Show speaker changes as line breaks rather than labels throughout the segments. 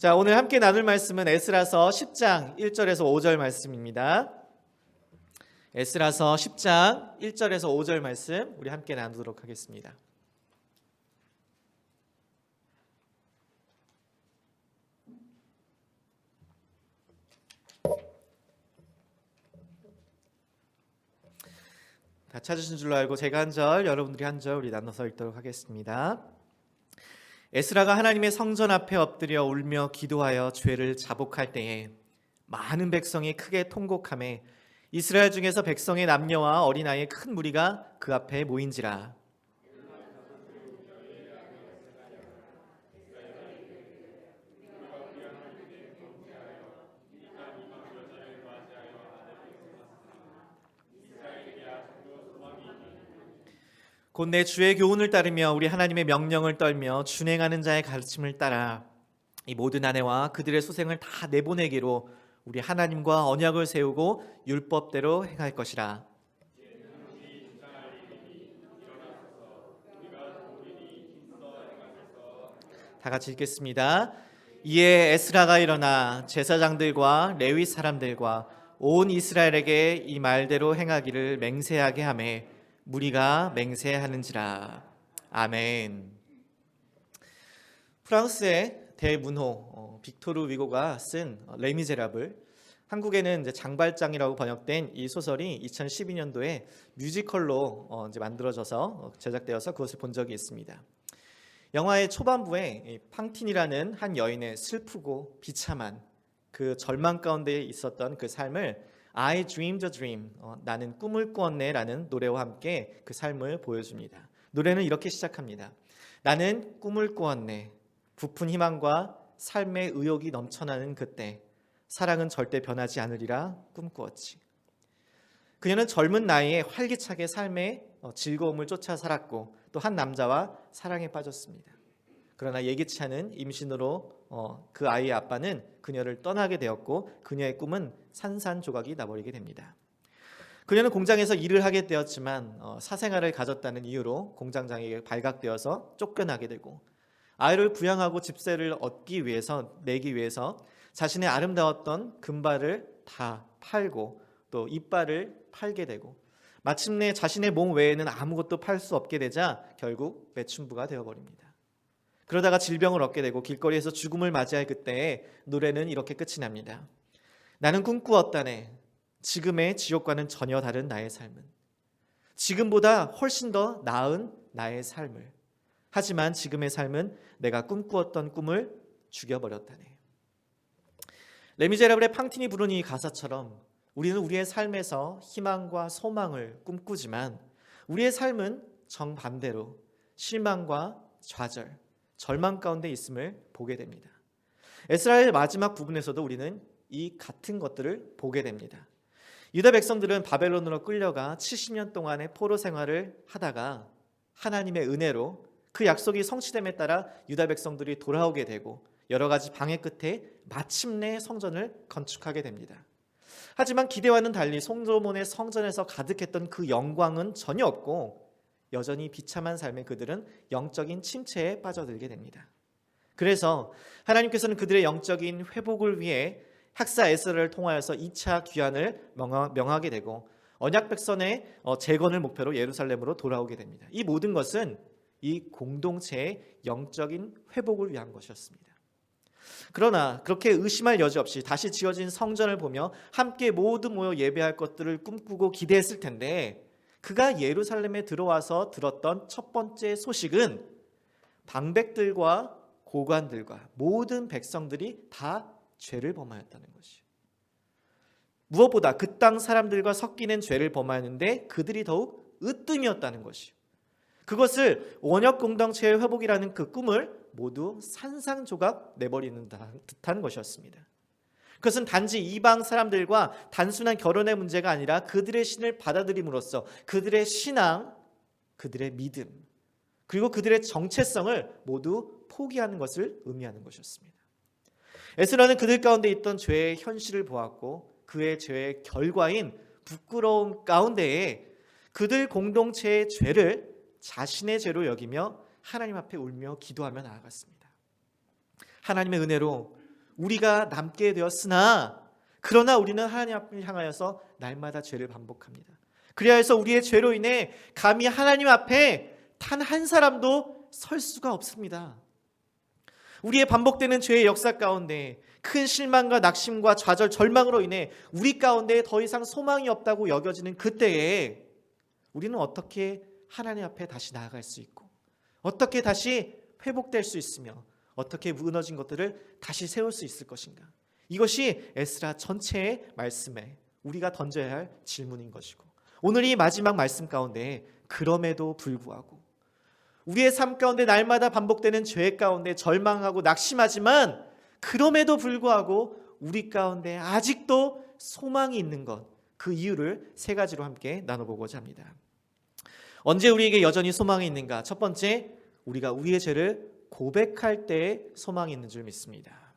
자, 오늘 함께 나눌 말씀은 에스라서 10장 1절에서 5절 말씀입니다. 에스라서 10장 1절에서 5절 말씀 우리 함께 나누도록 하겠습니다. 다 찾으신 줄로 알고 제가 한 절, 여러분들이 한 절 우리 나눠서 읽도록 하겠습니다. 에스라가 하나님의 성전 앞에 엎드려 울며 기도하여 죄를 자복할 때에 많은 백성이 크게 통곡하매 이스라엘 중에서 백성의 남녀와 어린아이의 큰 무리가 그 앞에 모인지라. 곧 내 주의 교훈을 따르며 우리 하나님의 명령을 떨며 준행하는 자의 가르침을 따라 이 모든 아내와 그들의 소생을 다 내보내기로 우리 하나님과 언약을 세우고 율법대로 행할 것이라. 다 같이 읽겠습니다. 이에 에스라가 일어나 제사장들과 레위 사람들과 온 이스라엘에게 이 말대로 행하기를 맹세하게 하매 무리가 맹세하는지라. 아멘. 프랑스의 대문호 빅토르 위고가 쓴 레미제라블, 한국에는 이제 장발장이라고 번역된 이 소설이 2012년도에 뮤지컬로 이제 만들어져서 제작되어서 그것을 본 적이 있습니다. 영화의 초반부에 팡틴이라는 한 여인의 슬프고 비참한 그 절망 가운데 있었던 그 삶을 I dreamed a dream, 나는 꿈을 꾸었네 라는 노래와 함께 그 삶을 보여줍니다. 노래는 이렇게 시작합니다. 나는 꿈을 꾸었네. 부푼 희망과 삶의 의욕이 넘쳐나는 그때 사랑은 절대 변하지 않으리라 꿈꾸었지. 그녀는 젊은 나이에 활기차게 삶의 즐거움을 쫓아 살았고 또 한 남자와 사랑에 빠졌습니다. 그러나 예기치 않은 임신으로 그 아이의 아빠는 그녀를 떠나게 되었고 그녀의 꿈은 산산조각이 나버리게 됩니다. 그녀는 공장에서 일을 하게 되었지만 사생활을 가졌다는 이유로 공장장에게 발각되어서 쫓겨나게 되고 아이를 부양하고 집세를 내기 위해서 자신의 아름다웠던 금발을 다 팔고 또 이빨을 팔게 되고 마침내 자신의 몸 외에는 아무것도 팔 수 없게 되자 결국 매춘부가 되어버립니다. 그러다가 질병을 얻게 되고 길거리에서 죽음을 맞이할 그때에 노래는 이렇게 끝이 납니다. 나는 꿈꾸었다네. 지금의 지옥과는 전혀 다른 나의 삶은. 지금보다 훨씬 더 나은 나의 삶을. 하지만 지금의 삶은 내가 꿈꾸었던 꿈을 죽여버렸다네. 레미제라블의 팡틴이 부른 이 가사처럼 우리는 우리의 삶에서 희망과 소망을 꿈꾸지만 우리의 삶은 정반대로 실망과 좌절, 절망 가운데 있음을 보게 됩니다. 에스라의 마지막 부분에서도 우리는 이 같은 것들을 보게 됩니다. 유다 백성들은 바벨론으로 끌려가 70년 동안의 포로 생활을 하다가 하나님의 은혜로 그 약속이 성취됨에 따라 유다 백성들이 돌아오게 되고 여러 가지 방해 끝에 마침내 성전을 건축하게 됩니다. 하지만 기대와는 달리 솔로몬의 성전에서 가득했던 그 영광은 전혀 없고 여전히 비참한 삶의 그들은 영적인 침체에 빠져들게 됩니다. 그래서 하나님께서는 그들의 영적인 회복을 위해 학사 에스라를 통하여서 2차 귀환을 명하게 되고 언약 백성의 재건을 목표로 예루살렘으로 돌아오게 됩니다. 이 모든 것은 이 공동체의 영적인 회복을 위한 것이었습니다. 그러나 그렇게 의심할 여지 없이 다시 지어진 성전을 보며 함께 모두 모여 예배할 것들을 꿈꾸고 기대했을 텐데 그가 예루살렘에 들어와서 들었던 첫 번째 소식은 방백들과 고관들과 모든 백성들이 다 죄를 범하였다는 것이에요. 무엇보다 그 땅 사람들과 섞이는 죄를 범하였는데 그들이 더욱 으뜸이었다는 것이에요. 그것을 원역 공동체의 회복이라는 그 꿈을 모두 산산조각 내버리는 듯한 것이었습니다. 그것은 단지 이방 사람들과 단순한 결혼의 문제가 아니라 그들의 신을 받아들임으로써 그들의 신앙, 그들의 믿음, 그리고 그들의 정체성을 모두 포기하는 것을 의미하는 것이었습니다. 에스라는 그들 가운데 있던 죄의 현실을 보았고 그의 죄의 결과인 부끄러움 가운데에 그들 공동체의 죄를 자신의 죄로 여기며 하나님 앞에 울며 기도하며 나아갔습니다. 하나님의 은혜로 우리가 남게 되었으나 그러나 우리는 하나님 앞을 향하여서 날마다 죄를 반복합니다. 그래야 해서 우리의 죄로 인해 감히 하나님 앞에 단 한 사람도 설 수가 없습니다. 우리의 반복되는 죄의 역사 가운데 큰 실망과 낙심과 좌절, 절망으로 인해 우리 가운데 더 이상 소망이 없다고 여겨지는 그때에 우리는 어떻게 하나님 앞에 다시 나아갈 수 있고 어떻게 다시 회복될 수 있으며 어떻게 무너진 것들을 다시 세울 수 있을 것인가? 이것이 에스라 전체의 말씀에 우리가 던져야 할 질문인 것이고 오늘 이 마지막 말씀 가운데 그럼에도 불구하고 우리의 삶 가운데 날마다 반복되는 죄 가운데 절망하고 낙심하지만 그럼에도 불구하고 우리 가운데 아직도 소망이 있는 것, 그 이유를 세 가지로 함께 나눠보고자 합니다. 언제 우리에게 여전히 소망이 있는가? 첫 번째, 우리가 우리의 죄를 고백할 때에 소망이 있는 줄 믿습니다.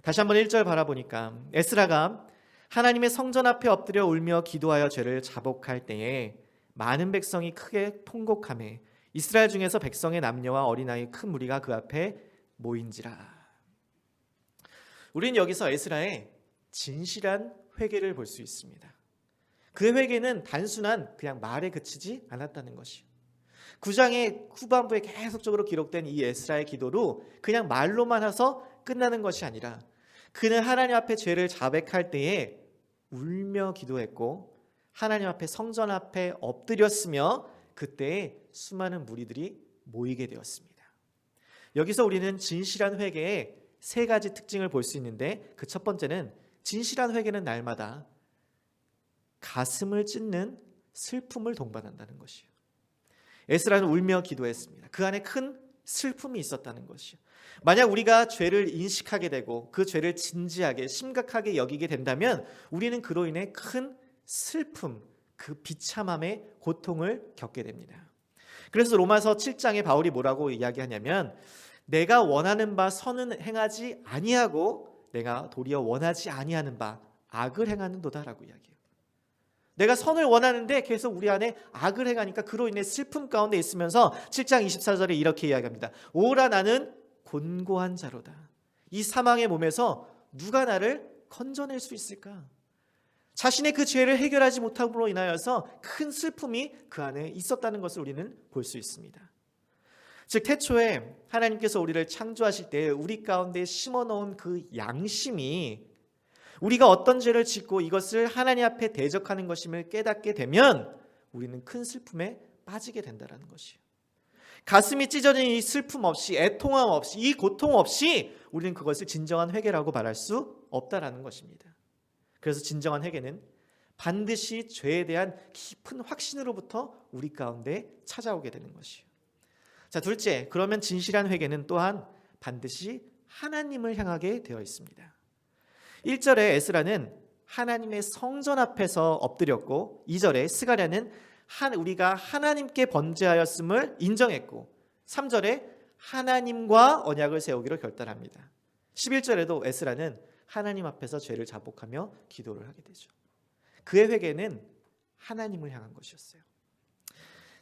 다시 한번 1절 바라보니까 에스라가 하나님의 성전 앞에 엎드려 울며 기도하여 죄를 자복할 때에 많은 백성이 크게 통곡하며 이스라엘 중에서 백성의 남녀와 어린아이 큰 무리가 그 앞에 모인지라. 우리는 여기서 에스라의 진실한 회개를 볼 수 있습니다. 그 회개는 단순한 그냥 말에 그치지 않았다는 것이요. 9장의 후반부에 계속적으로 기록된 이 에스라의 기도로 그냥 말로만 해서 끝나는 것이 아니라 그는 하나님 앞에 죄를 자백할 때에 울며 기도했고 하나님 앞에 성전 앞에 엎드렸으며 그때에 수많은 무리들이 모이게 되었습니다. 여기서 우리는 진실한 회개의 세 가지 특징을 볼 수 있는데 그 첫 번째는 진실한 회개는 날마다 가슴을 찢는 슬픔을 동반한다는 것이요. 에스라는 울며 기도했습니다. 그 안에 큰 슬픔이 있었다는 것이요. 만약 우리가 죄를 인식하게 되고 그 죄를 진지하게 심각하게 여기게 된다면 우리는 그로 인해 큰 슬픔, 그 비참함의 고통을 겪게 됩니다. 그래서 로마서 7장에 바울이 뭐라고 이야기하냐면 내가 원하는 바 선은 행하지 아니하고 내가 도리어 원하지 아니하는 바 악을 행하는도다라고 이야기해요. 내가 선을 원하는데 계속 우리 안에 악을 행하니까 그로 인해 슬픔 가운데 있으면서 7장 24절에 이렇게 이야기합니다. 오라 나는 곤고한 자로다. 이 사망의 몸에서 누가 나를 건져낼 수 있을까? 자신의 그 죄를 해결하지 못함으로 인하여서 큰 슬픔이 그 안에 있었다는 것을 우리는 볼 수 있습니다. 즉 태초에 하나님께서 우리를 창조하실 때 우리 가운데 심어놓은 그 양심이 우리가 어떤 죄를 짓고 이것을 하나님 앞에 대적하는 것임을 깨닫게 되면 우리는 큰 슬픔에 빠지게 된다는 것이에요. 가슴이 찢어진 이 슬픔 없이 애통함 없이 이 고통 없이 우리는 그것을 진정한 회개라고 말할 수 없다라는 것입니다. 그래서 진정한 회개는 반드시 죄에 대한 깊은 확신으로부터 우리 가운데 찾아오게 되는 것이에요. 자, 둘째, 그러면 진실한 회개는 또한 반드시 하나님을 향하게 되어 있습니다. 1절에 에스라는 하나님의 성전 앞에서 엎드렸고 2절에 스가랴는 우리가 하나님께 번제하였음을 인정했고 3절에 하나님과 언약을 세우기로 결단합니다. 11절에도 에스라는 하나님 앞에서 죄를 자복하며 기도를 하게 되죠. 그의 회개는 하나님을 향한 것이었어요.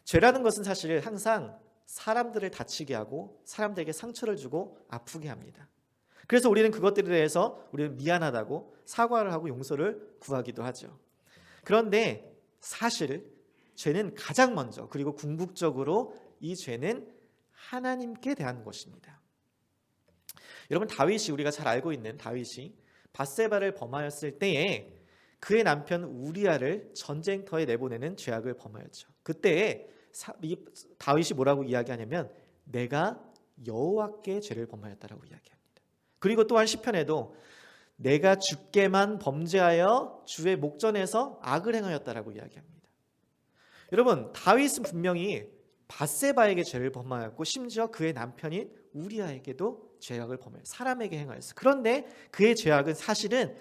죄라는 것은 사실 항상 사람들을 다치게 하고 사람들에게 상처를 주고 아프게 합니다. 그래서 우리는 그것들에 대해서 우리는 미안하다고 사과를 하고 용서를 구하기도 하죠. 그런데 사실 죄는 가장 먼저 그리고 궁극적으로 이 죄는 하나님께 대한 것입니다. 여러분 다윗이 우리가 잘 알고 있는 다윗이 밧세바를 범하였을 때에 그의 남편 우리아를 전쟁터에 내보내는 죄악을 범하였죠. 그때에 다윗이 뭐라고 이야기하냐면 내가 여호와께 죄를 범하였다라고 이야기합니다. 그리고 또한 시편에도 내가 주께만 범죄하여 주의 목전에서 악을 행하였다라고 이야기합니다. 여러분 다윗은 분명히 밧세바에게 죄를 범하였고 심지어 그의 남편인 우리아에게도 죄악을 범하였어요. 사람에게 행하였어요. 그런데 그의 죄악은 사실은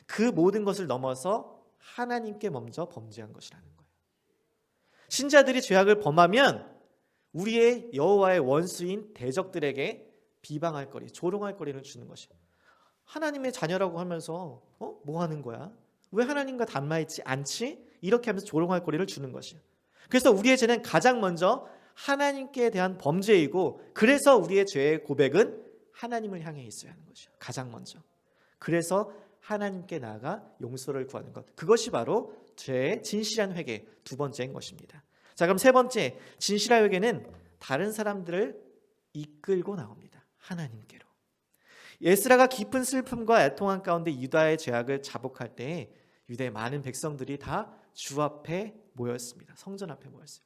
그 모든 것을 넘어서 하나님께 먼저 범죄한 것이라는 거예요. 신자들이 죄악을 범하면 우리의 여호와의 원수인 대적들에게 비방할 거리, 조롱할 거리를 주는 것이에요. 하나님의 자녀라고 하면서 뭐 하는 거야? 왜 하나님과 닮아있지 않지? 이렇게 하면서 조롱할 거리를 주는 것이에요. 그래서 우리의 죄는 가장 먼저 하나님께 대한 범죄이고 그래서 우리의 죄의 고백은 하나님을 향해 있어야 하는 것이에요. 가장 먼저. 그래서 하나님께 나아가 용서를 구하는 것. 그것이 바로 죄의 진실한 회개 두 번째인 것입니다. 자, 그럼 세 번째, 진실한 회개는 다른 사람들을 이끌고 나옵니다. 하나님께로. 에스라가 깊은 슬픔과 애통한 가운데 유다의 죄악을 자복할 때에 유다의 많은 백성들이 다 주 앞에 모였습니다. 성전 앞에 모였어요.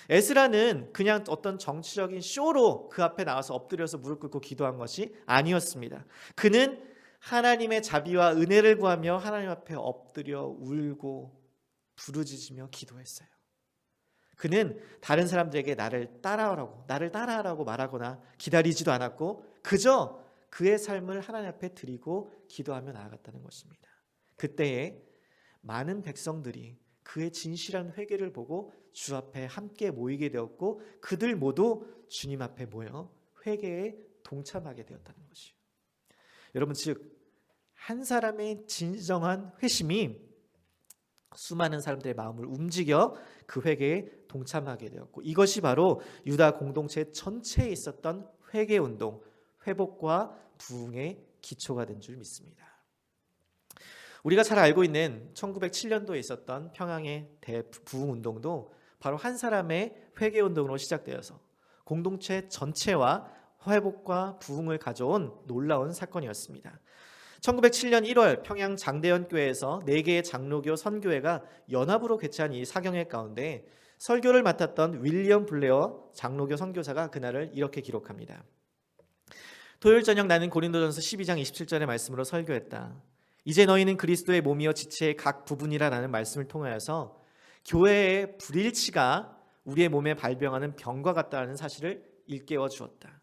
에스라는 그냥 어떤 정치적인 쇼로 그 앞에 나와서 엎드려서 무릎 꿇고 기도한 것이 아니었습니다. 그는 하나님의 자비와 은혜를 구하며 하나님 앞에 엎드려 울고 부르짖으며 기도했어요. 그는 다른 사람들에게 나를 따라하라고 말하거나 기다리지도 않았고 그저 그의 삶을 하나님 앞에 드리고 기도하며 나아갔다는 것입니다. 그때에 많은 백성들이 그의 진실한 회개를 보고 주 앞에 함께 모이게 되었고 그들 모두 주님 앞에 모여 회개에 동참하게 되었다는 것이요. 여러분, 즉 한 사람의 진정한 회심이 수많은 사람들의 마음을 움직여 그 회개에 동참하게 되었고 이것이 바로 유다 공동체 전체에 있었던 회개운동, 회복과 부흥의 기초가 된 줄 믿습니다. 우리가 잘 알고 있는 1907년도에 있었던 평양의 대부흥운동도 바로 한 사람의 회개운동으로 시작되어서 공동체 전체와 회복과 부흥을 가져온 놀라운 사건이었습니다. 1907년 1월 평양 장대현교회에서 4개의 장로교 선교회가 연합으로 개최한 이 사경회 가운데 설교를 맡았던 윌리엄 블레어 장로교 선교사가 그날을 이렇게 기록합니다. 토요일 저녁 나는 고린도전서 12장 27절의 말씀으로 설교했다. 이제 너희는 그리스도의 몸이요 지체의 각 부분이라는 말씀을 통하여서 교회의 불일치가 우리의 몸에 발병하는 병과 같다는 사실을 일깨워 주었다.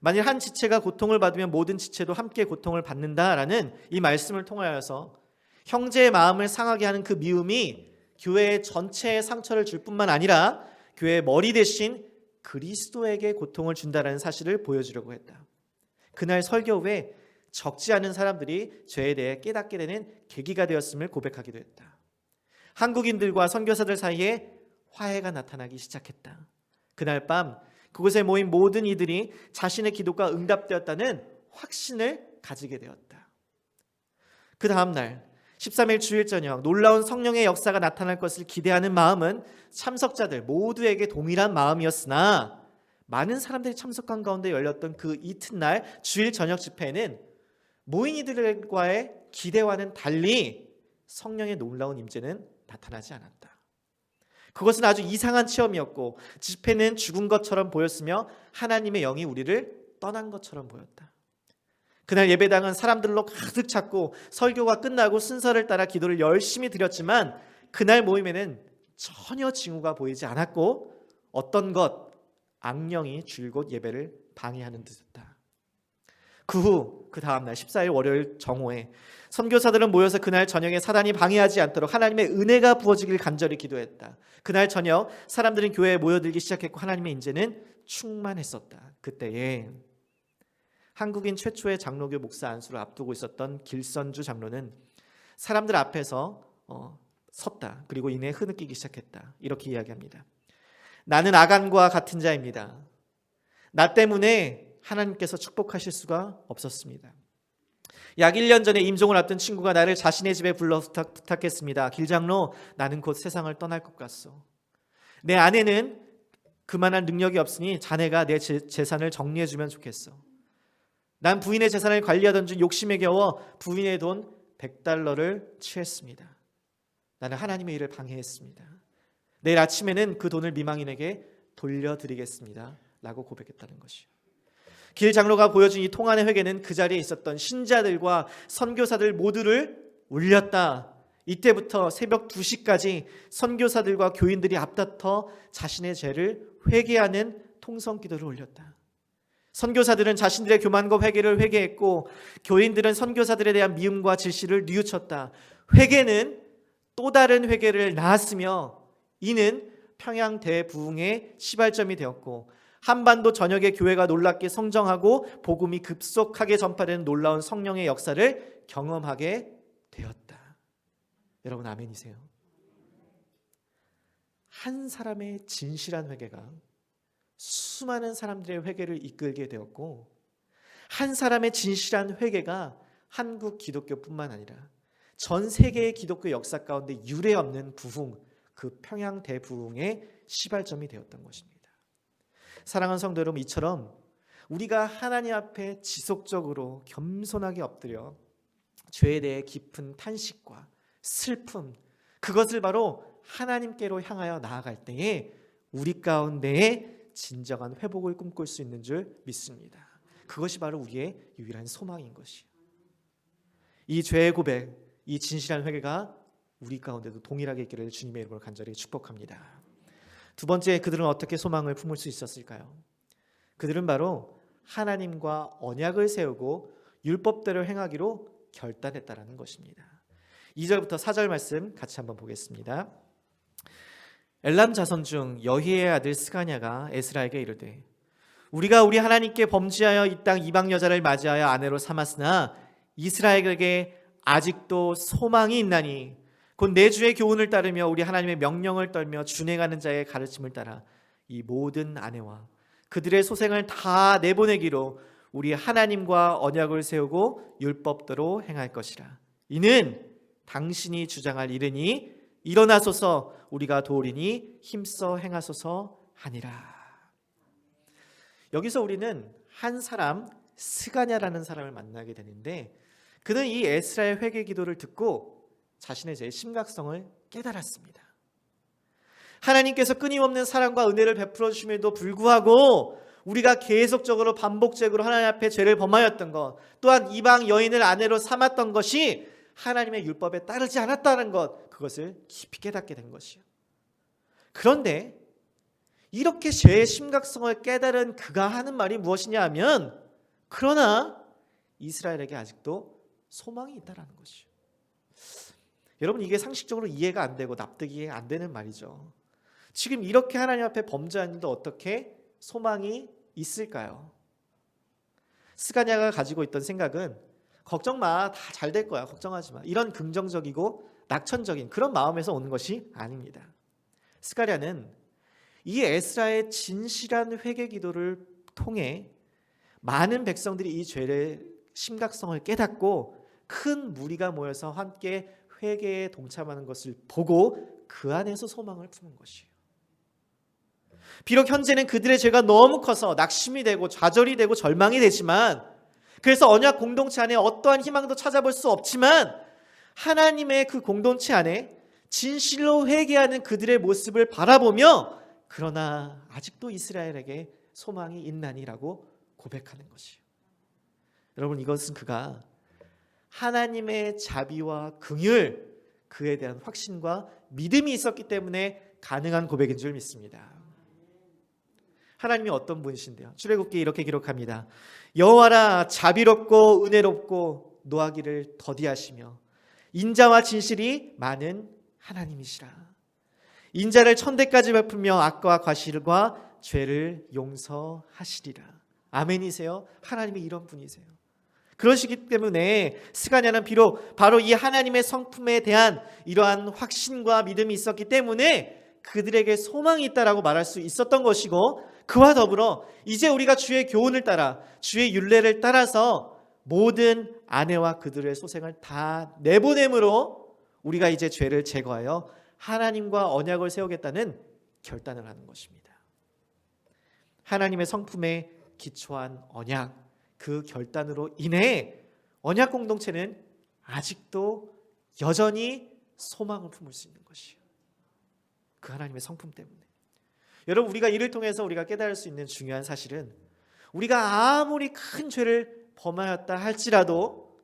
만일 한 지체가 고통을 받으면 모든 지체도 함께 고통을 받는다라는 이 말씀을 통하여서 형제의 마음을 상하게 하는 그 미움이 교회의 전체에 상처를 줄 뿐만 아니라 교회의 머리 대신 그리스도에게 고통을 준다라는 사실을 보여주려고 했다. 그날 설교 후에 적지 않은 사람들이 죄에 대해 깨닫게 되는 계기가 되었음을 고백하기도 했다. 한국인들과 선교사들 사이에 화해가 나타나기 시작했다. 그날 밤 그곳에 모인 모든 이들이 자신의 기도가 응답되었다는 확신을 가지게 되었다. 그 다음 날 13일 주일 저녁 놀라운 성령의 역사가 나타날 것을 기대하는 마음은 참석자들 모두에게 동일한 마음이었으나 많은 사람들이 참석한 가운데 열렸던 그 이튿날 주일 저녁 집회에는 모인 이들과의 기대와는 달리 성령의 놀라운 임재는 나타나지 않았다. 그것은 아주 이상한 체험이었고 집회는 죽은 것처럼 보였으며 하나님의 영이 우리를 떠난 것처럼 보였다. 그날 예배당은 사람들로 가득 찼고 설교가 끝나고 순서를 따라 기도를 열심히 드렸지만 그날 모임에는 전혀 징후가 보이지 않았고 어떤 악령이 줄곧 예배를 방해하는 듯했다. 그 다음날 14일 월요일 정오에 선교사들은 모여서 그날 저녁에 사단이 방해하지 않도록 하나님의 은혜가 부어지길 간절히 기도했다. 그날 저녁 사람들은 교회에 모여들기 시작했고 하나님의 인재는 충만했었다. 그때에 한국인 최초의 장로교 목사 안수를 앞두고 있었던 길선주 장로는 사람들 앞에서 섰다. 그리고 이내 흐느끼기 시작했다. 이렇게 이야기합니다. 나는 아간과 같은 자입니다. 나 때문에 하나님께서 축복하실 수가 없었습니다. 약 1년 전에 임종을 앞둔 친구가 나를 자신의 집에 불러 부탁했습니다. 길장로, 나는 곧 세상을 떠날 것 같소. 내 아내는 그만한 능력이 없으니 자네가 내 재산을 정리해주면 좋겠어. 난 부인의 재산을 관리하던 중 욕심에 겨워 부인의 돈 $100를 취했습니다. 나는 하나님의 일을 방해했습니다. 내일 아침에는 그 돈을 미망인에게 돌려드리겠습니다. 라고 고백했다는 것이요. 길 장로가 보여준 이 통안의 회개는 그 자리에 있었던 신자들과 선교사들 모두를 울렸다. 이때부터 새벽 2시까지 선교사들과 교인들이 앞다퉈 자신의 죄를 회개하는 통성기도를 올렸다. 선교사들은 자신들의 교만과 회개를 회개했고 교인들은 선교사들에 대한 미움과 질시를 뉘우쳤다. 회개는 또 다른 회개를 낳았으며 이는 평양 대부흥의 시발점이 되었고 한반도 전역의 교회가 놀랍게 성장하고 복음이 급속하게 전파되는 놀라운 성령의 역사를 경험하게 되었다. 여러분 아멘이세요? 한 사람의 진실한 회개가 수많은 사람들의 회개를 이끌게 되었고 한 사람의 진실한 회개가 한국 기독교뿐만 아니라 전 세계의 기독교 역사 가운데 유례 없는 부흥, 그 평양 대부흥의 시발점이 되었던 것입니다. 사랑하는 성도 여러분, 이처럼 우리가 하나님 앞에 지속적으로 겸손하게 엎드려 죄에 대해 깊은 탄식과 슬픔, 그것을 바로 하나님께로 향하여 나아갈 때에 우리 가운데에 진정한 회복을 꿈꿀 수 있는 줄 믿습니다. 그것이 바로 우리의 유일한 소망인 것이요. 이 죄의 고백, 이 진실한 회개가 우리 가운데도 동일하게 있기를 주님의 이름으로 간절히 축복합니다. 두 번째, 그들은 어떻게 소망을 품을 수 있었을까요? 그들은 바로 하나님과 언약을 세우고 율법대로 행하기로 결단했다라는 것입니다. 2절부터 4절 말씀 같이 한번 보겠습니다. 엘람 자손 중 여희의 아들 스가냐가 에스라에게 이르되 우리가 우리 하나님께 범죄하여 이 땅 이방 여자를 맞이하여 아내로 삼았으나 이스라엘에게 아직도 소망이 있나니 곧 내 주의 교훈을 따르며 우리 하나님의 명령을 떨며 준행하는 자의 가르침을 따라 이 모든 아내와 그들의 소생을 다 내보내기로 우리 하나님과 언약을 세우고 율법대로 행할 것이라. 이는 당신이 주장할 일이니 일어나소서 우리가 도우리니 힘써 행하소서 하니라. 여기서 우리는 한 사람 스가냐라는 사람을 만나게 되는데 그는 이 에스라의 회개 기도를 듣고 자신의 죄의 심각성을 깨달았습니다. 하나님께서 끊임없는 사랑과 은혜를 베풀어 주심에도 불구하고 우리가 계속적으로 반복적으로 하나님 앞에 죄를 범하였던 것, 또한 이방 여인을 아내로 삼았던 것이 하나님의 율법에 따르지 않았다는 것, 그것을 깊이 깨닫게 된 것이요. 그런데 이렇게 죄의 심각성을 깨달은 그가 하는 말이 무엇이냐 하면 그러나 이스라엘에게 아직도 소망이 있다라는 것이요. 여러분, 이게 상식적으로 이해가 안 되고 납득이 안 되는 말이죠. 지금 이렇게 하나님 앞에 범죄하는데 어떻게 소망이 있을까요? 스가냐가 가지고 있던 생각은 걱정 마, 다 잘 될 거야, 걱정하지 마, 이런 긍정적이고 낙천적인 그런 마음에서 오는 것이 아닙니다. 스가냐는 이 에스라의 진실한 회개 기도를 통해 많은 백성들이 이 죄의 심각성을 깨닫고 큰 무리가 모여서 함께 회개에 동참하는 것을 보고 그 안에서 소망을 품은 것이에요. 비록 현재는 그들의 죄가 너무 커서 낙심이 되고 좌절이 되고 절망이 되지만, 그래서 언약 공동체 안에 어떠한 희망도 찾아볼 수 없지만 하나님의 그 공동체 안에 진실로 회개하는 그들의 모습을 바라보며 그러나 아직도 이스라엘에게 소망이 있나니라고 고백하는 것이에요. 여러분, 이것은 그가 하나님의 자비와 긍휼, 그에 대한 확신과 믿음이 있었기 때문에 가능한 고백인 줄 믿습니다. 하나님이 어떤 분이신데요? 출애굽기에 이렇게 기록합니다. 여호와라 자비롭고 은혜롭고 노하기를 더디하시며 인자와 진실이 많은 하나님이시라. 인자를 천대까지 베풀며 악과 과실과 죄를 용서하시리라. 아멘이세요? 하나님이 이런 분이세요. 그러시기 때문에 스가냐는 비록 바로 이 하나님의 성품에 대한 이러한 확신과 믿음이 있었기 때문에 그들에게 소망이 있다라고 말할 수 있었던 것이고, 그와 더불어 이제 우리가 주의 교훈을 따라 주의 율례를 따라서 모든 아내와 그들의 소생을 다 내보냄으로 우리가 이제 죄를 제거하여 하나님과 언약을 세우겠다는 결단을 하는 것입니다. 하나님의 성품에 기초한 언약, 그 결단으로 인해 언약 공동체는 아직도 여전히 소망을 품을 수 있는 것이에요. 그 하나님의 성품 때문에. 여러분, 우리가 이를 통해서 우리가 깨달을 수 있는 중요한 사실은 우리가 아무리 큰 죄를 범하였다 할지라도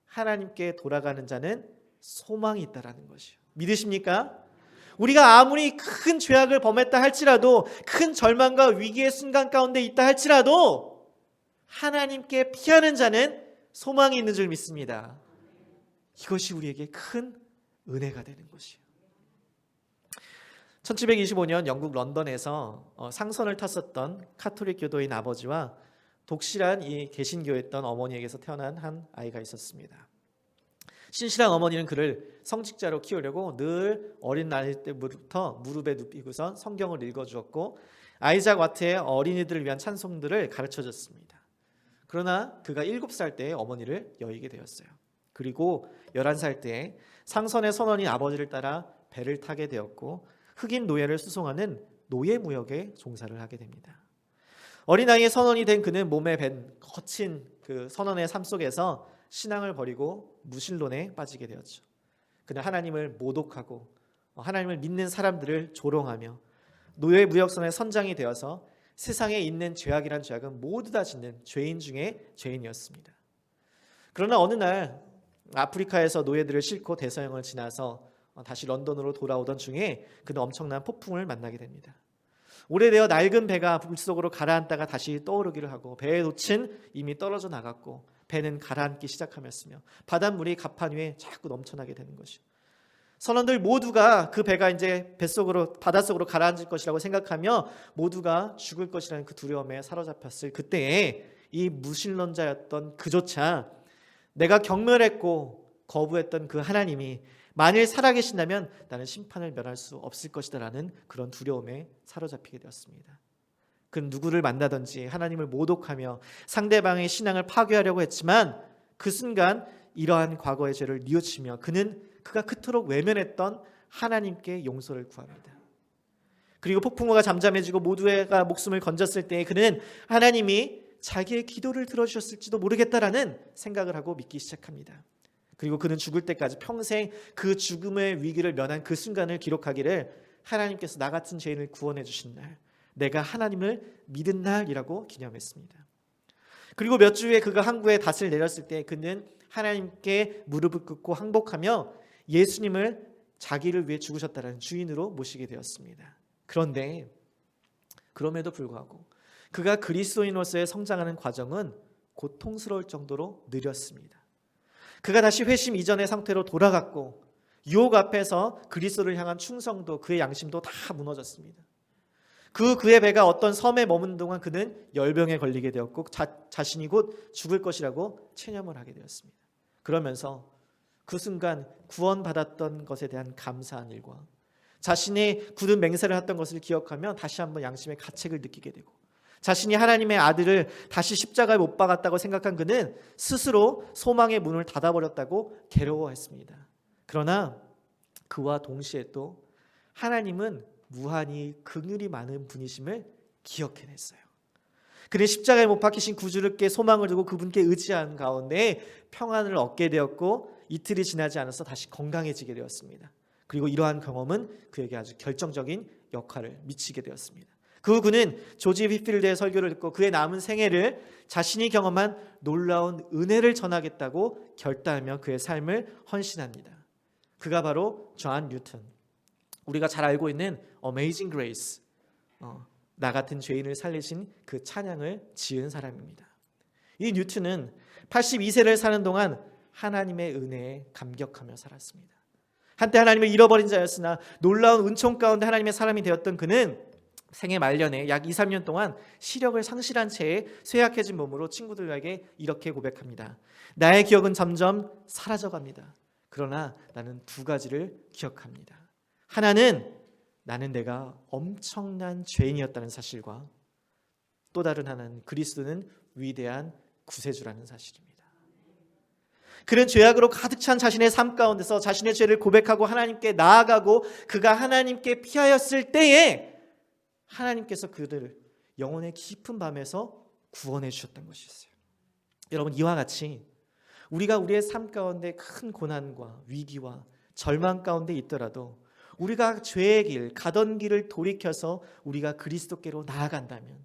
하나님께 돌아가는 자는 소망이 있다라는 것이에요. 믿으십니까? 우리가 아무리 큰 죄악을 범했다 할지라도, 큰 절망과 위기의 순간 가운데 있다 할지라도 하나님께 피하는 자는 소망이 있는 줄 믿습니다. 이것이 우리에게 큰 은혜가 되는 것이에요. 1725년 영국 런던에서 상선을 탔었던 카톨릭 교도인 아버지와 독실한 이 개신교였던 어머니에게서 태어난 한 아이가 있었습니다. 신실한 어머니는 그를 성직자로 키우려고 늘 어린 나이 때부터 무릎에 눕히고선 성경을 읽어주었고 아이작 와트의 어린이들을 위한 찬송들을 가르쳐줬습니다. 그러나 그가 7살 때에 어머니를 여의게 되었어요. 그리고 11살 때에 상선의 선원인 아버지를 따라 배를 타게 되었고 흑인 노예를 수송하는 노예 무역에 종사를 하게 됩니다. 어린 나이에 선원이 된 그는 몸에 밴 거친 그 선원의 삶 속에서 신앙을 버리고 무신론에 빠지게 되었죠. 그는 하나님을 모독하고 하나님을 믿는 사람들을 조롱하며 노예 무역선의 선장이 되어서 세상에 있는 죄악이란 죄악은 모두 다 짓는 죄인 중에 죄인이었습니다. 그러나 어느 날 아프리카에서 노예들을 싣고 대서양을 지나서 다시 런던으로 돌아오던 중에 그는 엄청난 폭풍을 만나게 됩니다. 오래되어 낡은 배가 물속으로 가라앉다가 다시 떠오르기를 하고 배의 돛은 이미 떨어져 나갔고 배는 가라앉기 시작하였으며 바닷물이 갑판 위에 자꾸 넘쳐나게 되는 것이요. 선원들 모두가 그 배가 이제 뱃속으로 바닷속으로 가라앉을 것이라고 생각하며 모두가 죽을 것이라는 그 두려움에 사로잡혔을 그때에 이 무신론자였던 그조차 내가 경멸했고 거부했던 그 하나님이 만일 살아계신다면 나는 심판을 면할 수 없을 것이다라는 그런 두려움에 사로잡히게 되었습니다. 그는 누구를 만나든지 하나님을 모독하며 상대방의 신앙을 파괴하려고 했지만 그 순간 이러한 과거의 죄를 뉘우치며 그가 그토록 외면했던 하나님께 용서를 구합니다. 그리고 폭풍우가 잠잠해지고 모두가 목숨을 건졌을 때 그는 하나님이 자기의 기도를 들어주셨을지도 모르겠다라는 생각을 하고 믿기 시작합니다. 그리고 그는 죽을 때까지 평생 그 죽음의 위기를 면한 그 순간을 기록하기를 하나님께서 나 같은 죄인을 구원해 주신 날, 내가 하나님을 믿은 날이라고 기념했습니다. 그리고 몇 주 후에 그가 항구에 닷을 내렸을 때 그는 하나님께 무릎을 꿇고 항복하며 예수님을 자기를 위해 죽으셨다는 주인으로 모시게 되었습니다. 그런데 그럼에도 불구하고 그가 그리스도인으로서의 성장하는 과정은 고통스러울 정도로 느렸습니다. 그가 다시 회심 이전의 상태로 돌아갔고 유혹 앞에서 그리스도를 향한 충성도, 그의 양심도 다 무너졌습니다. 그의 배가 어떤 섬에 머문 동안 그는 열병에 걸리게 되었고 자신이 곧 죽을 것이라고 체념을 하게 되었습니다. 그러면서 그 순간 구원받았던 것에 대한 감사한 일과 자신의 굳은 맹세를 했던 것을 기억하며 다시 한번 양심의 가책을 느끼게 되고 자신이 하나님의 아들을 다시 십자가에 못 박았다고 생각한 그는 스스로 소망의 문을 닫아버렸다고 괴로워했습니다. 그러나 그와 동시에 또 하나님은 무한히 긍휼이 많은 분이심을 기억해냈어요. 그는 십자가에 못 박히신 구주께 소망을 두고 그분께 의지한 가운데 평안을 얻게 되었고 이틀이 지나지 않아서 다시 건강해지게 되었습니다. 그리고 이러한 경험은 그에게 아주 결정적인 역할을 미치게 되었습니다. 그는 조지 휘필드의 설교를 듣고 그의 남은 생애를 자신이 경험한 놀라운 은혜를 전하겠다고 결단하며 그의 삶을 헌신합니다. 그가 바로 존 뉴턴, 우리가 잘 알고 있는 Amazing Grace, 나 같은 죄인을 살리신 그 찬양을 지은 사람입니다. 이 뉴턴은 82세를 사는 동안 하나님의 은혜에 감격하며 살았습니다. 한때 하나님을 잃어버린 자였으나 놀라운 은총 가운데 하나님의 사람이 되었던 그는 생애 말년에 약 2, 3년 동안 시력을 상실한 채에 쇠약해진 몸으로 친구들에게 이렇게 고백합니다. 나의 기억은 점점 사라져갑니다. 그러나 나는 두 가지를 기억합니다. 하나는 나는 내가 엄청난 죄인이었다는 사실과 또 다른 하나는 그리스도는 위대한 구세주라는 사실입니다. 그는 죄악으로 가득 찬 자신의 삶 가운데서 자신의 죄를 고백하고 하나님께 나아가고 그가 하나님께 피하였을 때에 하나님께서 그를 영혼의 깊은 밤에서 구원해 주셨던 것이었어요. 여러분, 이와 같이 우리가 우리의 삶 가운데 큰 고난과 위기와 절망 가운데 있더라도 우리가 죄의 길, 가던 길을 돌이켜서 우리가 그리스도께로 나아간다면,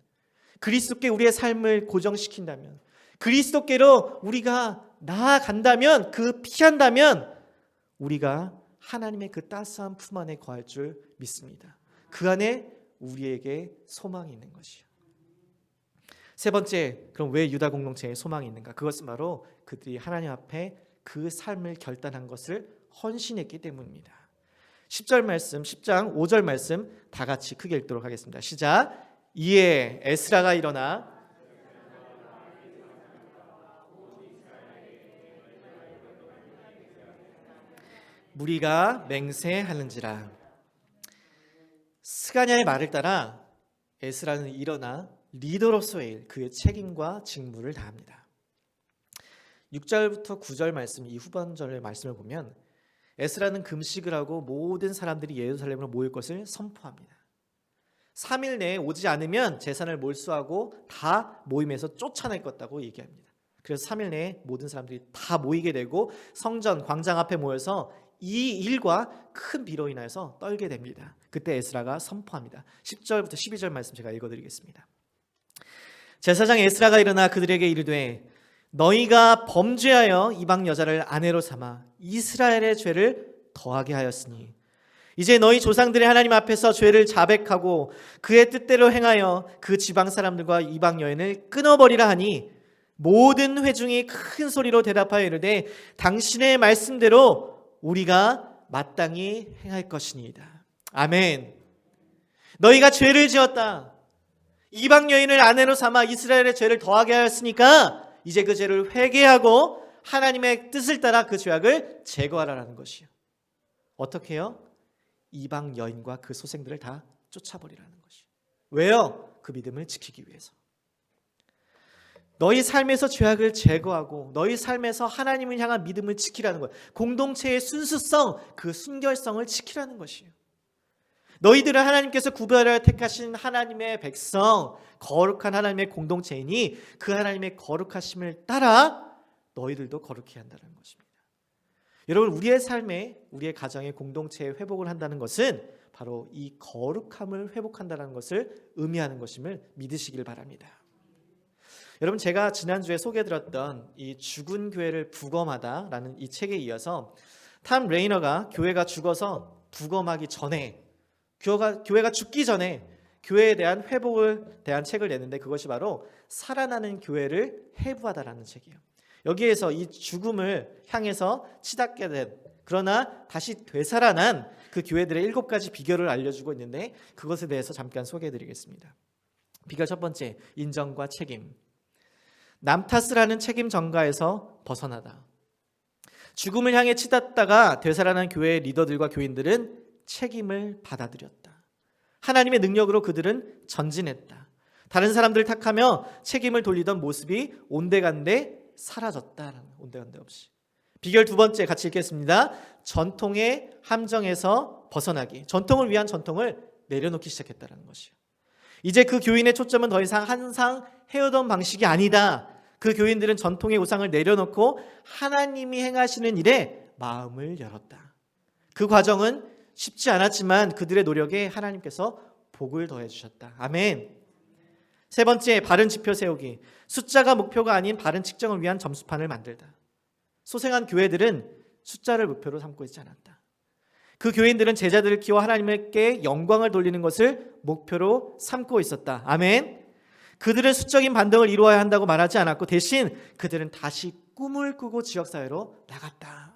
그리스도께 우리의 삶을 고정시킨다면, 그리스도께로 우리가 나아간다면, 피한다면 우리가 하나님의 그 따스한 품 안에 거할 줄 믿습니다. 그 안에 우리에게 소망이 있는 것이요. 세 번째, 그럼 왜 유다 공동체에 소망이 있는가? 그것은 바로 그들이 하나님 앞에 그 삶을 결단한 것을 헌신했기 때문입니다. 10절 말씀, 10장 5절 말씀 다 같이 크게 읽도록 하겠습니다. 시작. 이에 에스라가 일어나 무리가 맹세하는지라. 스가냐의 말을 따라 에스라는 일어나 리더로서의 일, 그의 책임과 직무를 다합니다. 6절부터 9절 말씀, 이 후반절의 말씀을 보면 에스라는 금식을 하고 모든 사람들이 예루살렘으로 모일 것을 선포합니다. 3일 내에 오지 않으면 재산을 몰수하고 다 모임에서 쫓아낼 것다고 얘기합니다. 그래서 3일 내에 모든 사람들이 다 모이게 되고 성전 광장 앞에 모여서 이 일과 큰 비로 인하여서 떨게 됩니다. 그때 에스라가 선포합니다. 10절부터 12절 말씀 제가 읽어드리겠습니다. 제사장 에스라가 일어나 그들에게 이르되 너희가 범죄하여 이방 여자를 아내로 삼아 이스라엘의 죄를 더하게 하였으니 이제 너희 조상들의 하나님 앞에서 죄를 자백하고 그의 뜻대로 행하여 그 지방 사람들과 이방 여인을 끊어버리라 하니 모든 회중이 큰 소리로 대답하여 이르되 당신의 말씀대로 우리가 마땅히 행할 것이니이다. 아멘. 너희가 죄를 지었다. 이방 여인을 아내로 삼아 이스라엘의 죄를 더하게 하였으니까 이제 그 죄를 회개하고 하나님의 뜻을 따라 그 죄악을 제거하라는 것이요. 어떻게 해요? 이방 여인과 그 소생들을 다 쫓아버리라는 것이요. 왜요? 그 믿음을 지키기 위해서. 너희 삶에서 죄악을 제거하고 너희 삶에서 하나님을 향한 믿음을 지키라는 거예요. 공동체의 순수성, 그 순결성을 지키라는 것이에요. 너희들은 하나님께서 구별하여 택하신 하나님의 백성, 거룩한 하나님의 공동체이니 그 하나님의 거룩하심을 따라 너희들도 거룩히 한다는 것입니다. 여러분, 우리의 삶에, 우리의 가정의 공동체의 회복을 한다는 것은 바로 이 거룩함을 회복한다는 것을 의미하는 것임을 믿으시길 바랍니다. 여러분, 제가 지난주에 소개해드렸던 이 죽은 교회를 부검하다라는 이 책에 이어서 탐 레이너가 교회가 죽어서 부검하기 전에, 교회가 죽기 전에 교회에 대한 회복을 대한 책을 냈는데 그것이 바로 살아나는 교회를 해부하다라는 책이에요. 여기에서 이 죽음을 향해서 치닫게 된 그러나 다시 되살아난 그 교회들의 7가지 비결을 알려주고 있는데 그것에 대해서 잠깐 소개해드리겠습니다. 비결 첫 번째, 인정과 책임. 남 탓을 하는 책임 전가에서 벗어나다. 죽음을 향해 치닫다가 되살아난 교회의 리더들과 교인들은 책임을 받아들였다. 하나님의 능력으로 그들은 전진했다. 다른 사람들을 탓하며 책임을 돌리던 모습이 온데간데 사라졌다. 온데간데 없이. 비결 두 번째 같이 읽겠습니다. 전통의 함정에서 벗어나기. 전통을 위한 전통을 내려놓기 시작했다는 것이요. 이제 그 교인의 초점은 더 이상 항상 해오던 방식이 아니다. 그 교인들은 전통의 우상을 내려놓고 하나님이 행하시는 일에 마음을 열었다. 그 과정은 쉽지 않았지만 그들의 노력에 하나님께서 복을 더해 주셨다. 아멘. 세 번째, 바른 지표 세우기. 숫자가 목표가 아닌 바른 측정을 위한 점수판을 만들다. 소생한 교회들은 숫자를 목표로 삼고 있지 않았다. 그 교인들은 제자들을 키워 하나님께 영광을 돌리는 것을 목표로 삼고 있었다. 아멘. 그들은 수적인 반등을 이루어야 한다고 말하지 않았고 대신 그들은 다시 꿈을 꾸고 지역사회로 나갔다.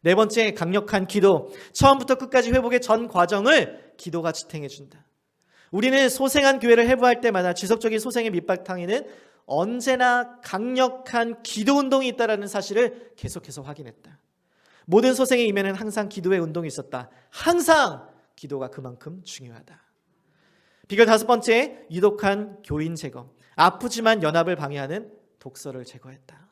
네 번째, 강력한 기도. 처음부터 끝까지 회복의 전 과정을 기도가 지탱해 준다. 우리는 소생한 교회를 해부할 때마다 지속적인 소생의 밑바탕에는 언제나 강력한 기도 운동이 있다는 사실을 계속해서 확인했다. 모든 소생의 이면에는 항상 기도의 운동이 있었다. 항상 기도가 그만큼 중요하다. 비결 다섯 번째, 유독한 교인 제거. 아프지만 연합을 방해하는 독서를 제거했다.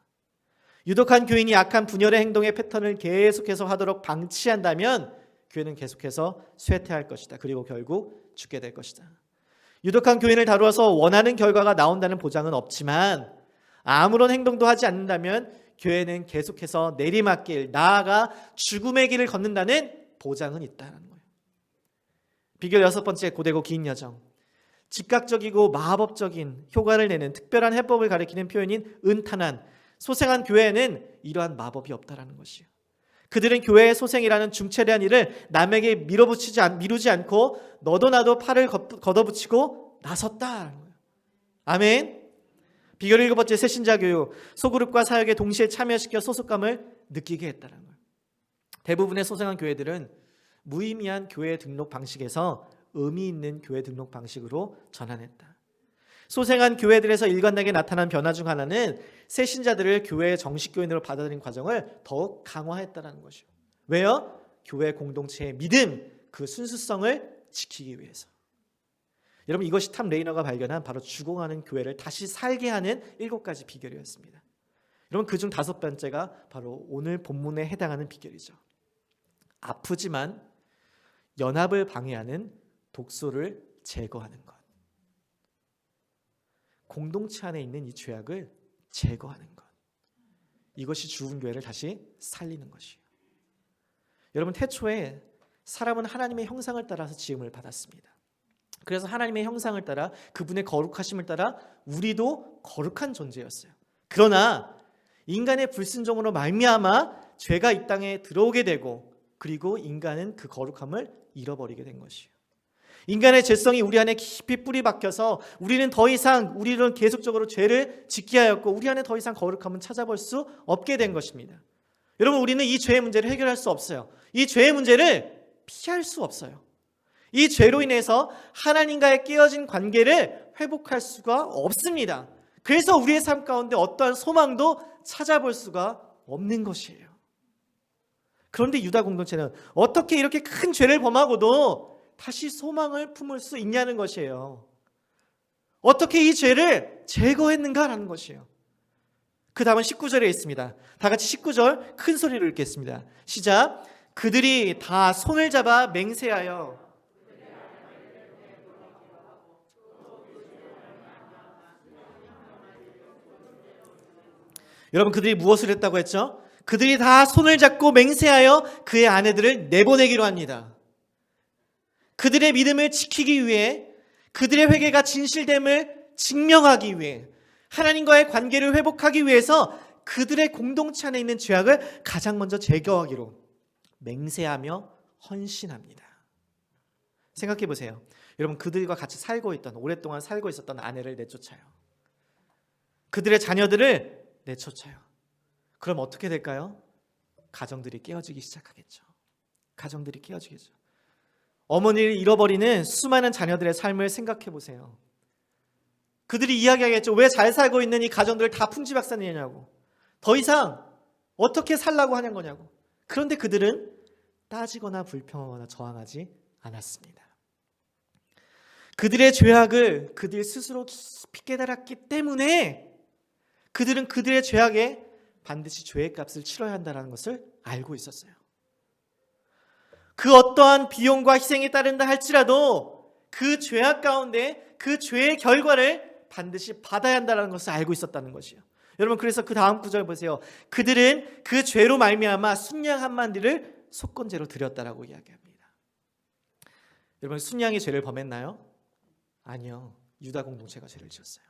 유독한 교인이 악한 분열의 행동의 패턴을 계속해서 하도록 방치한다면 교회는 계속해서 쇠퇴할 것이다. 그리고 결국 죽게 될 것이다. 유독한 교인을 다루어서 원하는 결과가 나온다는 보장은 없지만 아무런 행동도 하지 않는다면 교회는 계속해서 내리막길, 나아가 죽음의 길을 걷는다는 보장은 있다는 거예요. 비결 여섯 번째, 고되고 긴 여정. 즉각적이고 마법적인 효과를 내는 특별한 해법을 가리키는 표현인 은탄한, 소생한 교회에는 이러한 마법이 없다라는 것이에요. 그들은 교회의 소생이라는 중차대한 일을 남에게 미루지 않고 너도 나도 팔을 걷어붙이고 나섰다라는 거예요. 아멘. 비결 일곱 번째, 새신자 교육. 소그룹과 사역에 동시에 참여시켜 소속감을 느끼게 했다는 거예요. 대부분의 소생한 교회들은 무의미한 교회 등록 방식에서 의미 있는 교회 등록 방식으로 전환했다. 소생한 교회들에서 일관되게 나타난 변화 중 하나는 새 신자들을 교회의 정식 교인으로 받아들인 과정을 더욱 강화했다는 것이요. 왜요? 교회 공동체의 믿음, 그 순수성을 지키기 위해서. 여러분, 이것이 탐 레이너가 발견한 바로 죽어가는 교회를 다시 살게 하는 7가지 비결이었습니다. 여러분, 그중 5번째가 바로 오늘 본문에 해당하는 비결이죠. 아프지만 연합을 방해하는 독소를 제거하는 것. 공동체 안에 있는 이 죄악을 제거하는 것. 이것이 죽은 교회를 다시 살리는 것이에요. 여러분, 태초에 사람은 하나님의 형상을 따라서 지음을 받았습니다. 그래서 하나님의 형상을 따라 그분의 거룩하심을 따라 우리도 거룩한 존재였어요. 그러나 인간의 불순종으로 말미암아 죄가 이 땅에 들어오게 되고 그리고 인간은 그 거룩함을 잃어버리게 된 것이에요. 인간의 죄성이 우리 안에 깊이 뿌리 박혀서 우리는 계속적으로 죄를 짓게 하였고 우리 안에 더 이상 거룩함은 찾아볼 수 없게 된 것입니다. 여러분, 우리는 이 죄의 문제를 해결할 수 없어요. 이 죄의 문제를 피할 수 없어요. 이 죄로 인해서 하나님과의 깨어진 관계를 회복할 수가 없습니다. 그래서 우리의 삶 가운데 어떠한 소망도 찾아볼 수가 없는 것이에요. 그런데 유다 공동체는 어떻게 이렇게 큰 죄를 범하고도 다시 소망을 품을 수 있냐는 것이에요. 어떻게 이 죄를 제거했는가라는 것이에요. 그 다음은 19절에 있습니다. 다 같이 19절 큰 소리로 읽겠습니다. 시작. 그들이 다 손을 잡아 맹세하여 여러분, 그들이 무엇을 했다고 했죠? 그들이 다 손을 잡고 맹세하여 그의 아내들을 내보내기로 합니다. 그들의 믿음을 지키기 위해, 그들의 회개가 진실됨을 증명하기 위해, 하나님과의 관계를 회복하기 위해서 그들의 공동체 안에 있는 죄악을 가장 먼저 제거하기로 맹세하며 헌신합니다. 생각해 보세요. 여러분, 그들과 같이 오랫동안 살고 있었던 아내를 내쫓아요. 그들의 자녀들을 내쫓아요. 그럼 어떻게 될까요? 가정들이 깨어지기 시작하겠죠. 가정들이 깨어지겠죠. 어머니를 잃어버리는 수많은 자녀들의 삶을 생각해 보세요. 그들이 이야기하겠죠. 왜 잘 살고 있는 이 가정들을 다 풍지박산이냐고. 더 이상 어떻게 살라고 하는 거냐고. 그런데 그들은 따지거나 불평하거나 저항하지 않았습니다. 그들의 죄악을 그들 스스로 깊이 깨달았기 때문에 그들은 그들의 죄악에 반드시 죄의 값을 치러야 한다는 것을 알고 있었어요. 그 어떠한 비용과 희생이 따른다 할지라도 그 죄악 가운데 그 죄의 결과를 반드시 받아야 한다는 것을 알고 있었다는 것이에요. 여러분, 그래서 그 다음 구절 보세요. 그들은 그 죄로 말미암아 순양 한 마리를 속건제로 드렸다라고 이야기합니다. 여러분, 순양이 죄를 범했나요? 아니요. 유다 공동체가 죄를 지었어요.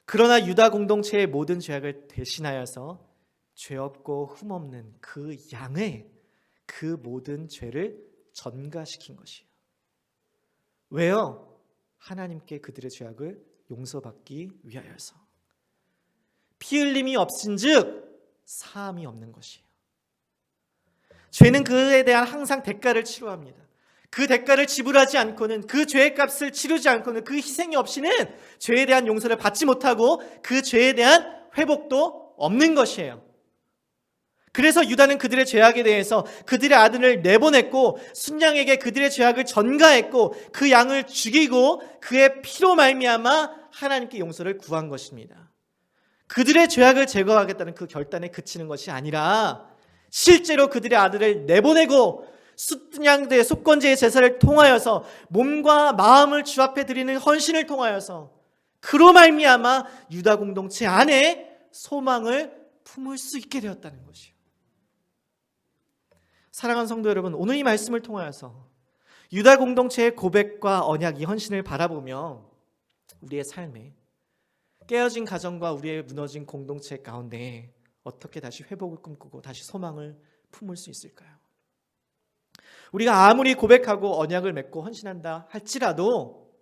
그러나 유다 공동체의 모든 죄악을 대신하여서 죄 없고 흠 없는 그 양의 그 모든 죄를 전가시킨 것이에요. 왜요? 하나님께 그들의 죄악을 용서받기 위하여서. 피 흘림이 없은즉 사함이 없는 것이에요. 죄는 그에 대한 항상 대가를 치러합니다. 그 대가를 지불하지 않고는, 그 죄의 값을 치르지 않고는, 그 희생이 없이는 죄에 대한 용서를 받지 못하고 그 죄에 대한 회복도 없는 것이에요. 그래서 유다는 그들의 죄악에 대해서 그들의 아들을 내보냈고 순양에게 그들의 죄악을 전가했고 그 양을 죽이고 그의 피로 말미암아 하나님께 용서를 구한 것입니다. 그들의 죄악을 제거하겠다는 그 결단에 그치는 것이 아니라 실제로 그들의 아들을 내보내고 순양대 속건제의 제사를 통하여서 몸과 마음을 주 앞에 드리는 헌신을 통하여서 그로 말미암아 유다 공동체 안에 소망을 품을 수 있게 되었다는 것이요. 사랑하는 성도 여러분, 오늘 이 말씀을 통하여서 유다 공동체의 고백과 언약, 이 헌신을 바라보며 우리의 삶에 깨어진 가정과 우리의 무너진 공동체 가운데 어떻게 다시 회복을 꿈꾸고 다시 소망을 품을 수 있을까요? 우리가 아무리 고백하고 언약을 맺고 헌신한다 할지라도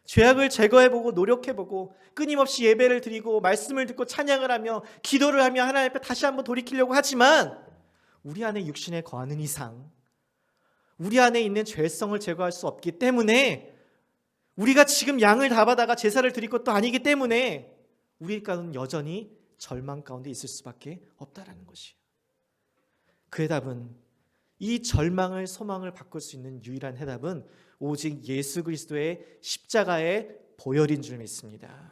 죄악을 제거해보고 노력해보고 끊임없이 예배를 드리고 말씀을 듣고 찬양을 하며 기도를 하며 하나님 앞에 다시 한번 돌이키려고 하지만 우리 안에 육신에 거하는 이상 우리 안에 있는 죄성을 제거할 수 없기 때문에, 우리가 지금 양을 다 받아가 제사를 드릴 것도 아니기 때문에 우리 가운데 여전히 절망 가운데 있을 수밖에 없다라는 것이에요. 그 해답은, 이 절망을 소망을 바꿀 수 있는 유일한 해답은 오직 예수 그리스도의 십자가의 보혈인 줄 믿습니다.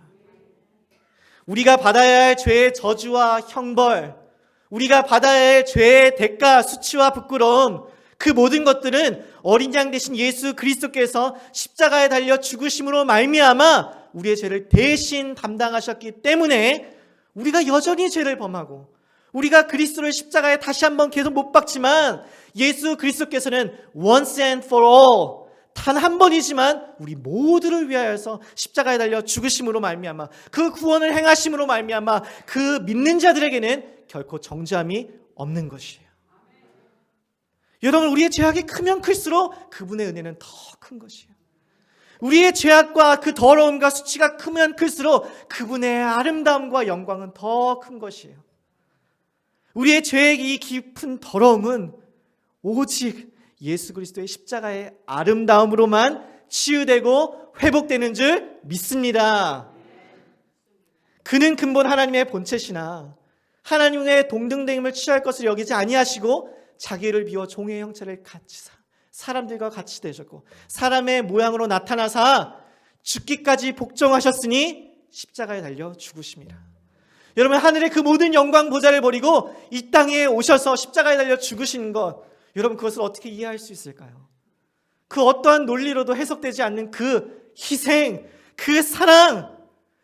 우리가 받아야 할 죄의 저주와 형벌, 우리가 받아야 할 죄의 대가, 수치와 부끄러움, 그 모든 것들은 어린 양 되신 예수 그리스도께서 십자가에 달려 죽으심으로 말미암아 우리의 죄를 대신 담당하셨기 때문에 우리가 여전히 죄를 범하고 우리가 그리스도를 십자가에 다시 한번 계속 못 박지만 예수 그리스도께서는 once and for all, 단 한 번이지만 우리 모두를 위하여서 십자가에 달려 죽으심으로 말미암아 그 구원을 행하심으로 말미암아 그 믿는 자들에게는 결코 정죄함이 없는 것이에요. 여러분, 우리의 죄악이 크면 클수록 그분의 은혜는 더 큰 것이에요. 우리의 죄악과 그 더러움과 수치가 크면 클수록 그분의 아름다움과 영광은 더 큰 것이에요. 우리의 죄의 이 깊은 더러움은 오직 예수 그리스도의 십자가의 아름다움으로만 치유되고 회복되는 줄 믿습니다. 그는 근본 하나님의 본체시나 하나님의 동등됨을 취할 것을 여기지 아니하시고 자기를 비워 종의 형체를 같이 사람들과 같이 되셨고 사람의 모양으로 나타나사 죽기까지 복종하셨으니 십자가에 달려 죽으심이라. 여러분, 하늘의 그 모든 영광 보좌를 버리고 이 땅에 오셔서 십자가에 달려 죽으신 것, 여러분 그것을 어떻게 이해할 수 있을까요? 그 어떠한 논리로도 해석되지 않는 그 희생, 그 사랑,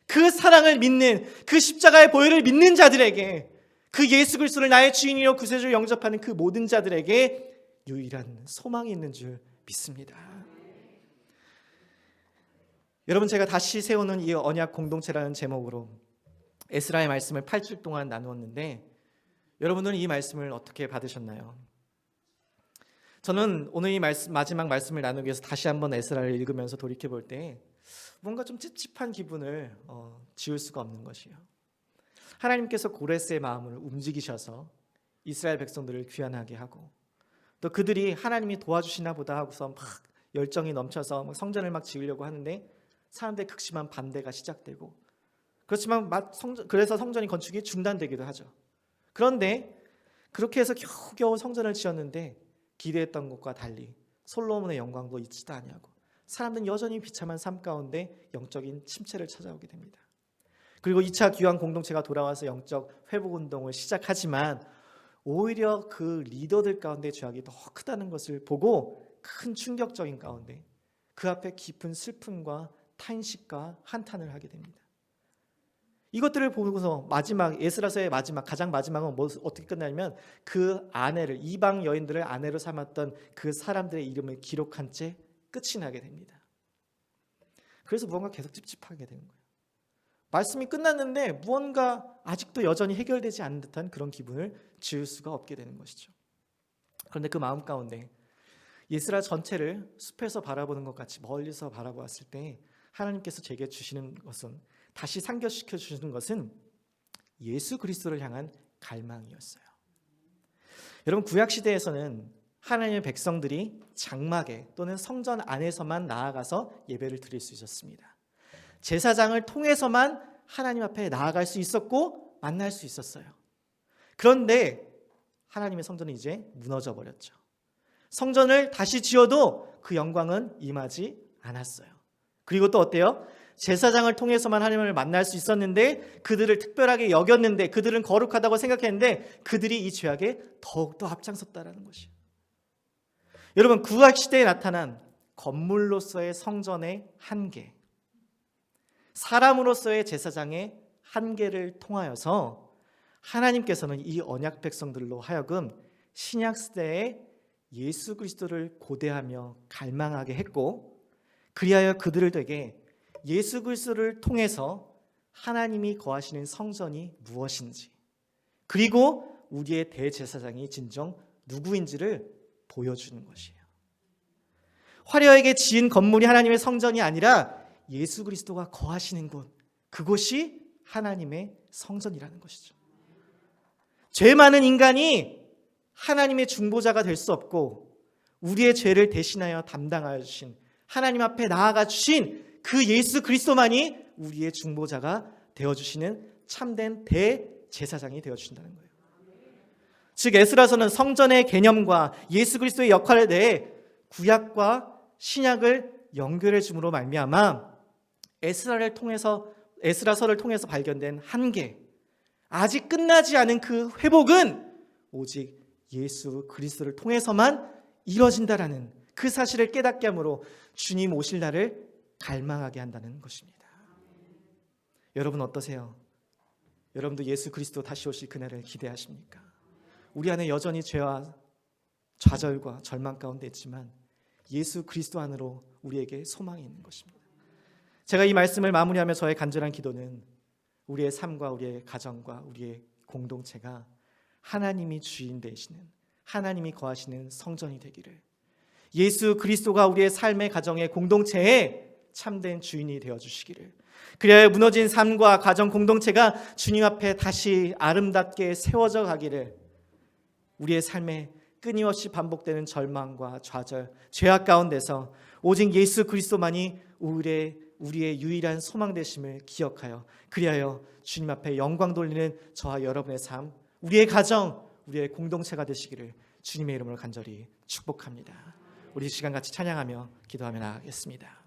그 사랑을 믿는, 그 십자가의 보혈을 믿는 자들에게, 그 예수 그리스도를 나의 주인이요 구세주로 영접하는 그 모든 자들에게 유일한 소망이 있는 줄 믿습니다. 여러분, 제가 다시 세우는 이 언약 공동체라는 제목으로 에스라의 말씀을 8주 동안 나누었는데 여러분들은 이 말씀을 어떻게 받으셨나요? 저는 오늘 이 마지막 말씀을 나누기 위해서 다시 한번 에스라를 읽으면서 돌이켜볼 때 뭔가 좀 찝찝한 기분을 지울 수가 없는 것이에요. 하나님께서 고레스의 마음을 움직이셔서 이스라엘 백성들을 귀환하게 하고 또 그들이 하나님이 도와주시나 보다 하고서 막 열정이 넘쳐서 성전을 막 지으려고 하는데 사람들의 극심한 반대가 시작되고, 그렇지만 그래서 성전이 건축이 중단되기도 하죠. 그런데 그렇게 해서 겨우겨우 성전을 지었는데 기대했던 것과 달리 솔로몬의 영광도 있지도 아니하고 사람들은 여전히 비참한 삶 가운데 영적인 침체를 찾아오게 됩니다. 그리고 2차 귀환 공동체가 돌아와서 영적 회복 운동을 시작하지만 오히려 그 리더들 가운데 죄악이 더 크다는 것을 보고 큰 충격적인 가운데 그 앞에 깊은 슬픔과 탄식과 한탄을 하게 됩니다. 이것들을 보고서 마지막 에스라서의 가장 마지막은 어떻게 끝나냐면 그 아내를, 이방 여인들을 아내로 삼았던 그 사람들의 이름을 기록한 채 끝이 나게 됩니다. 그래서 무언가 계속 찝찝하게 되는 거예요. 말씀이 끝났는데 무언가 아직도 여전히 해결되지 않은 듯한 그런 기분을 지울 수가 없게 되는 것이죠. 그런데 그 마음 가운데 에스라 전체를 숲에서 바라보는 것 같이 멀리서 바라보았을 때 하나님께서 제게 주시는 것은, 다시 상기시켜 주시는 것은 예수 그리스도를 향한 갈망이었어요. 여러분, 구약 시대에서는 하나님의 백성들이 장막에 또는 성전 안에서만 나아가서 예배를 드릴 수 있었습니다. 제사장을 통해서만 하나님 앞에 나아갈 수 있었고 만날 수 있었어요. 그런데 하나님의 성전은 이제 무너져 버렸죠. 성전을 다시 지어도 그 영광은 임하지 않았어요. 그리고 또 어때요? 제사장을 통해서만 하나님을 만날 수 있었는데, 그들을 특별하게 여겼는데, 그들은 거룩하다고 생각했는데 그들이 이 죄악에 더욱더 앞장섰다라는 것이에요. 여러분, 구약 시대에 나타난 건물로서의 성전의 한계, 사람으로서의 제사장의 한계를 통하여서 하나님께서는 이 언약 백성들로 하여금 신약 시대에 예수 그리스도를 고대하며 갈망하게 했고, 그리하여 그들에게 예수 그리스도를 통해서 하나님이 거하시는 성전이 무엇인지, 그리고 우리의 대제사장이 진정 누구인지를 보여주는 것이에요. 화려하게 지은 건물이 하나님의 성전이 아니라 예수 그리스도가 거하시는 곳, 그곳이 하나님의 성전이라는 것이죠. 죄 많은 인간이 하나님의 중보자가 될 수 없고, 우리의 죄를 대신하여 담당하여 주신, 하나님 앞에 나아가 주신 그 예수 그리스도만이 우리의 중보자가 되어주시는 참된 대제사장이 되어주신다는 거예요. 즉 에스라서는 성전의 개념과 예수 그리스도의 역할에 대해 구약과 신약을 연결해 줌으로 말미암아 에스라서를 통해서 발견된 한계, 아직 끝나지 않은 그 회복은 오직 예수 그리스도를 통해서만 이루어진다라는 그 사실을 깨닫게 함으로 주님 오실 날을 갈망하게 한다는 것입니다. 여러분 어떠세요? 여러분도 예수 그리스도 다시 오실 그날을 기대하십니까? 우리 안에 여전히 죄와 좌절과 절망 가운데 있지만 예수 그리스도 안으로 우리에게 소망이 있는 것입니다. 제가 이 말씀을 마무리하며 저의 간절한 기도는 우리의 삶과 우리의 가정과 우리의 공동체가 하나님이 주인 되시는, 하나님이 거하시는 성전이 되기를, 예수 그리스도가 우리의 삶의 가정의 공동체에 참된 주인이 되어주시기를, 그래야 무너진 삶과 가정 공동체가 주님 앞에 다시 아름답게 세워져 가기를, 우리의 삶에 끊임없이 반복되는 절망과 좌절, 죄악 가운데서 오직 예수 그리스도만이 우리의 유일한 소망 되심을 기억하여 그리하여 주님 앞에 영광 돌리는 저와 여러분의 삶, 우리의 가정, 우리의 공동체가 되시기를 주님의 이름으로 간절히 축복합니다. 우리 시간 같이 찬양하며 기도하며 나가겠습니다.